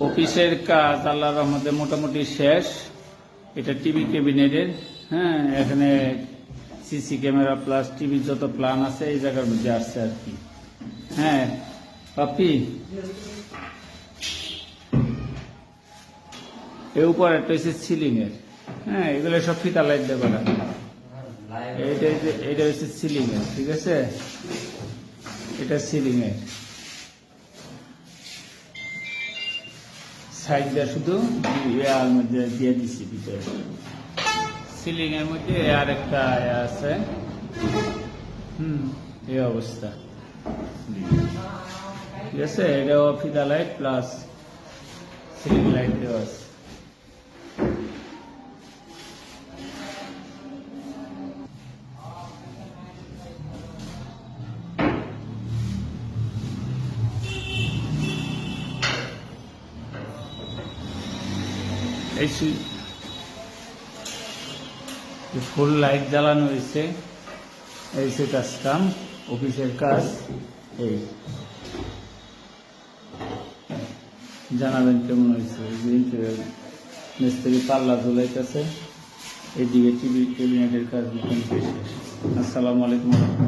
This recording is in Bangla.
অফিসের কাজ আল্লাহর রহমতে মোটামুটি শেষ। এটা টিভি ক্যাবিনেটের। হ্যাঁ, এখানে সিসি ক্যামেরা প্লাস টিভির যত প্ল্যান আছে এই জায়গার মধ্যে আসছে আর কি। হ্যাঁ পাপি, এর উপর একটা হচ্ছে সিলিং এর। হ্যাঁ, এগুলো সব ফিতা লাইট দেবে না। এটা হচ্ছে সিলিং এর, ঠিক আছে? এটা সিলিং এর সাইডটা শুধু এর মধ্যে দিয়ে দিচ্ছি ভিতরে। সিলিং এর মধ্যে আর একটা আছে। এই অবস্থা, ঠিক আছে? এটাও ফিতা লাইট প্লাস সিলিং লাইট দেওয়া আছে। এই ফুল লাইট জ্বালানো হয়েছে। এই সে কাজ কাম, অফিসের কাজ। এই জানাবেন কেমন হয়েছে। মিস্ত্রি পাল্লা ঝুলাইতেছে। এইদিকে টিভি ক্যাবিনেটের কাজ মোটামুটি শেষ। আসসালামু আলাইকুম।